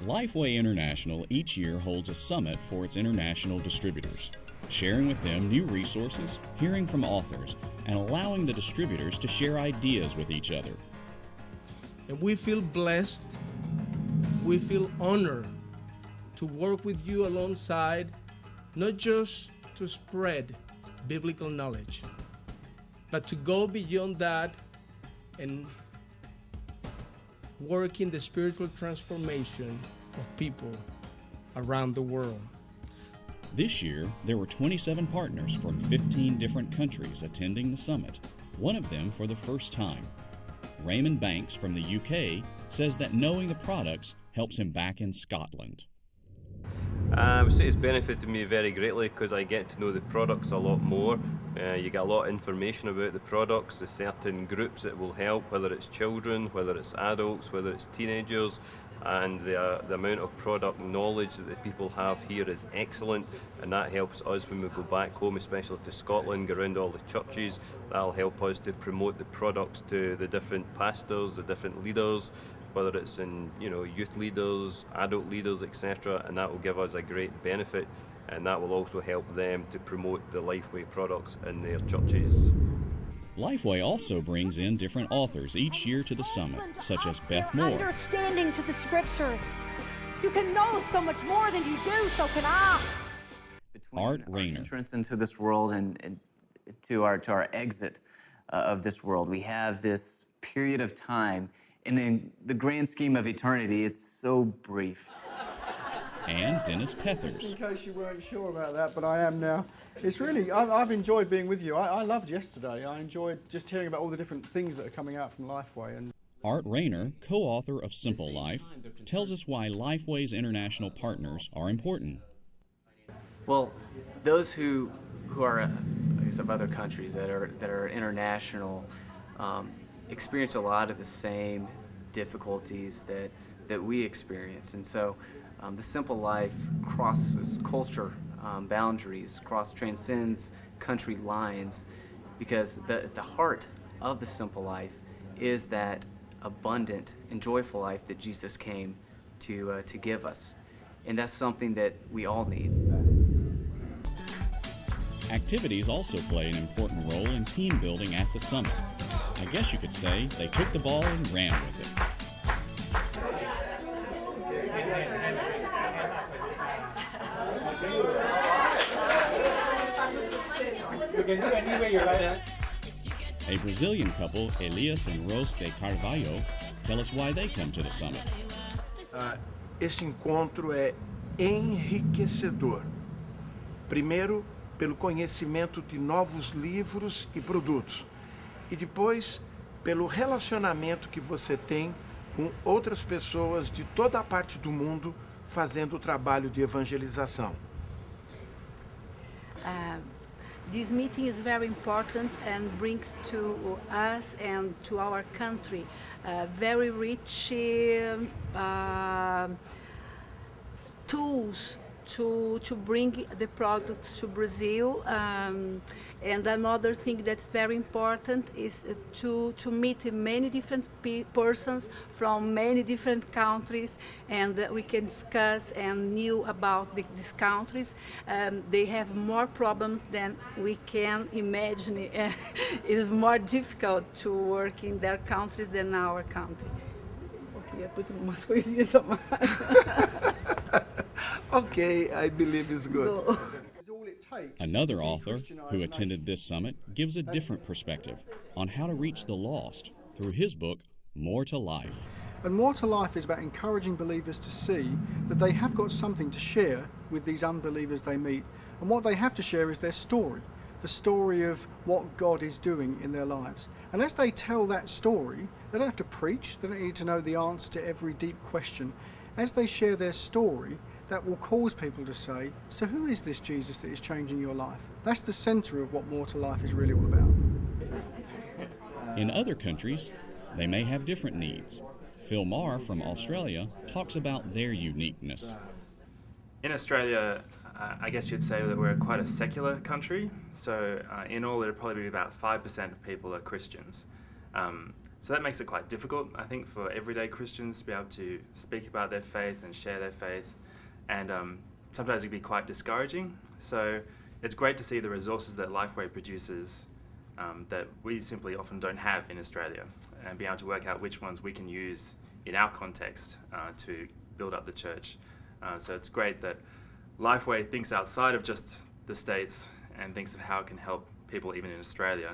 Lifeway International each year holds a summit for its international distributors, sharing with them new resources, hearing from authors, and allowing the distributors to share ideas with each other. And we feel blessed, we feel honored to work with you alongside, not just to spread biblical knowledge, but to go beyond that and work in the spiritual transformation of people around the world. This year, there were 27 partners from 15 different countries attending the summit, one of them for the first time. Raymond Banks from the UK says that knowing the products helps him back in Scotland. I would say it's benefited me very greatly because I get to know the products a lot more. You get a lot of information about the products, the certain groups that will help, whether it's children, whether it's adults, whether it's teenagers, and the amount of product knowledge that the people have here is excellent, and that helps us when we go back home, especially to Scotland, go around all the churches. That'll help us to promote the products to the different pastors, the different leaders, whether it's in youth leaders, adult leaders, etc., and that will give us a great benefit, and that will also help them to promote the Lifeway products in their churches. Lifeway also brings in different authors each year to the summit, such as Beth Moore. Understanding to the scriptures. You can know so much more than you do, so can I. Art Rayner. Entrance into this world and to our exit of this world, we have this period of time, and in the grand scheme of eternity, it's so brief. And Dennis Pethers. Just in case you weren't sure about that, but I am now. It's really, I've enjoyed being with you. I loved yesterday. I enjoyed just hearing about all the different things that are coming out from Lifeway. And Art Rayner, co-author of Simple Life, tells us why Lifeway's international partners are important. Well, those who are, I guess, of other countries that are international experience a lot of the same difficulties that we experience, and so the Simple Life crosses culture boundaries, transcends country lines, because the heart of the Simple Life is that abundant and joyful life that Jesus came to give us, and that's something that we all need. Activities also play an important role in team building at the summit. I guess you could say they took the ball and ran with it. A Brazilian couple, Elias and Rose de Carvalho, tell us why they come to the summit. Esse encontro é enriquecedor. Primeiro, pelo conhecimento de novos livros e produtos. E depois, pelo relacionamento que você tem com outras pessoas de toda a parte do mundo fazendo o trabalho de evangelização. This meeting is very important and brings to us and to our country very rich tools to bring the products to Brazil. And another thing that's very important is to meet many different persons from many different countries, and we can discuss and knew about these countries. They have more problems than we can imagine. It is more difficult to work in their countries than our country. Okay, I believe it's good. Another author who attended this summit gives a different perspective on how to reach the lost through his book, More to Life. And More to Life is about encouraging believers to see that they have got something to share with these unbelievers they meet. And what they have to share is their story, the story of what God is doing in their lives. And as they tell that story, they don't have to preach, they don't need to know the answer to every deep question. As they share their story, that will cause people to say, so who is this Jesus that is changing your life? That's the center of what More to Life is really all about. In other countries, they may have different needs. Phil Marr from Australia talks about their uniqueness. In Australia, I guess you'd say that we're quite a secular country. So in all, there'd probably be about 5% of people are Christians. So that makes it quite difficult, I think, for everyday Christians to be able to speak about their faith and share their faith. And sometimes it can be quite discouraging. So it's great to see the resources that Lifeway produces that we simply often don't have in Australia, and be able to work out which ones we can use in our context to build up the church. So it's great that Lifeway thinks outside of just the States and thinks of how it can help people even in Australia.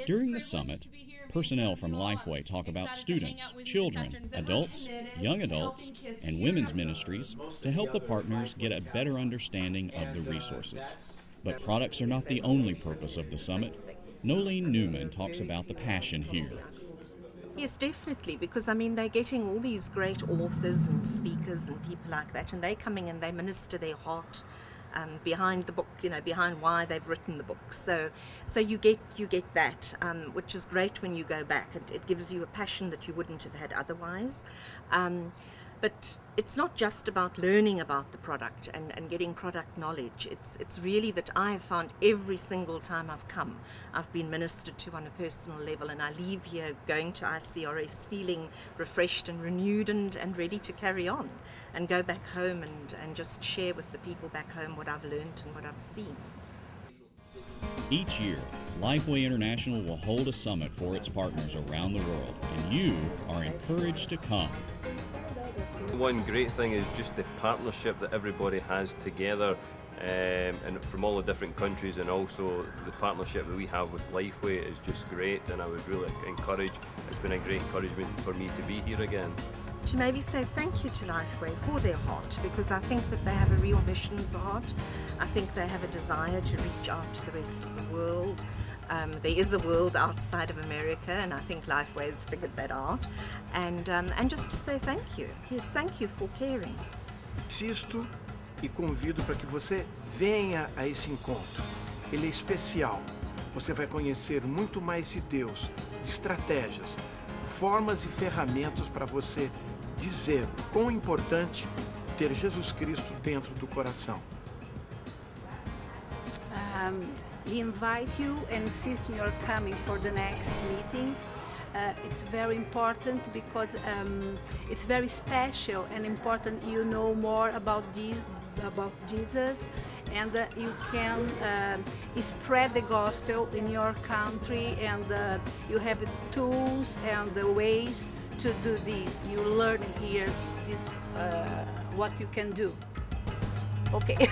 During the summit, personnel from Lifeway talk about students, children, adults, young adults, and women's ministries to help the partners get a better understanding of the resources. But products are not the only purpose of the summit. Nolene Newman talks about the passion here. Yes, definitely, because I mean they're getting all these great authors and speakers and people like that, and they're coming and they minister their heart behind the book, behind why they've written the book. So you get that, which is great when you go back. It gives you a passion that you wouldn't have had otherwise. But it's not just about learning about the product and getting product knowledge. It's really that I have found every single time I've come, I've been ministered to on a personal level, and I leave here going to ICRS feeling refreshed and renewed and ready to carry on and go back home and just share with the people back home what I've learned and what I've seen. Each year, Lifeway International will hold a summit for its partners around the world, and you are encouraged to come. One great thing is just the partnership that everybody has together, and from all the different countries, and also the partnership that we have with Lifeway is just great, and I would really encourage, it's been a great encouragement for me to be here again. To maybe say thank you to Lifeway for their heart, because I think that they have a real missions heart. I think they have a desire to reach out to the rest of the world. There is a world outside of America, and I think Lifeway has figured that out. And just to say thank you. Yes, thank you for caring. Insisto e convido para que você venha a esse encontro. Ele é especial. Você vai conhecer muito mais de Deus, de estratégias, formas e ferramentas para você dizer quão importante ter Jesus Cristo dentro do coração. We invite you and insist on your coming for the next meetings. It's very important because it's very special and important you know more about Jesus, and you can spread the gospel in your country, and you have tools and the ways to do this. You learn here this what you can do. Okay.